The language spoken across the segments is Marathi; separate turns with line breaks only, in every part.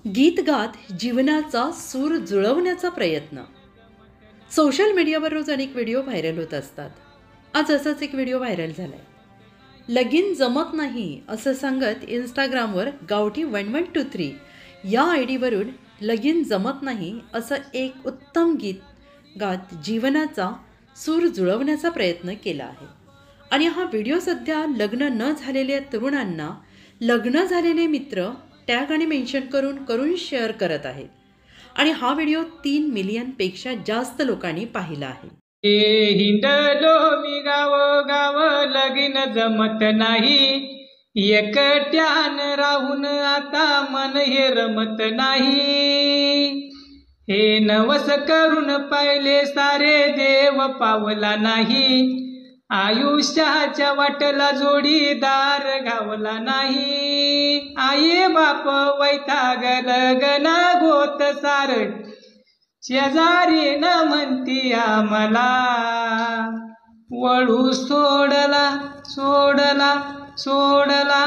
गीत गात जीवनाचा सूर जुळवण्याचा प्रयत्न. सोशल मीडियावर रोज अनेक व्हिडिओ व्हायरल होत असतात. आज असाच एक व्हिडिओ व्हायरल झालाय. लगीन जमत नाही असं सांगत इंस्टाग्रामवर गावठी 1123 या आयडीवरून लगीन जमत नाही असं एक उत्तम गीत गात जीवनाचा सूर जुळवण्याचा प्रयत्न केला आहे. आणि हा व्हिडिओ सध्या लग्न न झालेल्या तरुणांना लग्न झालेले मित्र टॅग आणि मेन्शन करून शेअर करत आहेत. आणि हा व्हिडिओ 3 मिलियनपेक्षा जास्त लोकांनी पाहिला आहे.
हिंडलो मी गाव गाव लगीन जमत नाही, एकट्यान राहून आता मन हे रमत नाही. हे नवस करून पाहिले सारे देव पावला नाही, आयुष्याच्या वाटला जोडीदार गावला नाही. आई बाप वैताग लग्न गोत सार, शेजारी न म्हणती आम्हाला, वळू सोडला सोडला सोडला,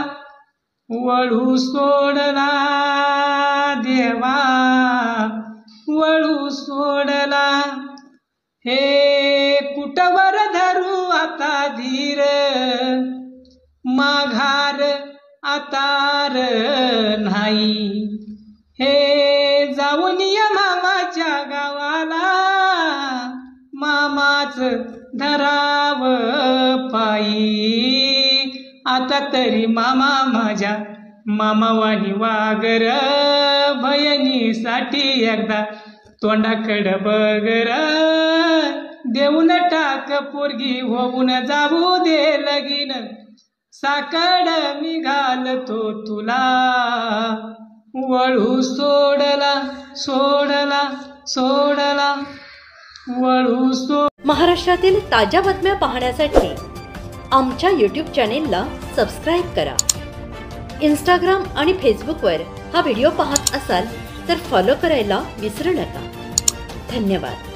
वळू सोडला देवा, वळू सोडला. हे कुटवर धरू आता धीर, माघार आतार नाही. हे जाऊन या मामाच्या गावाला, मामाच धराव पायी. आता तरी मामा माझ्या मामावानी वागर, बहिणीसाठी एकदा तोंडाकडं बगर. देऊन टाक पोरगी होऊन जाऊ दे लगीन, साकड मी घालतो तुला, वळू सोडला सोडला सोडला, वळू सोड.
महाराष्ट्रातील ताज्या बातम्या पाहण्यासाठी आमच्या YouTube चॅनेलला सबस्क्राईब करा. इंस्टाग्राम आणि फेसबुकवर हा व्हिडिओ पाहत असाल तर फॉलो करायला विसरू नका. धन्यवाद.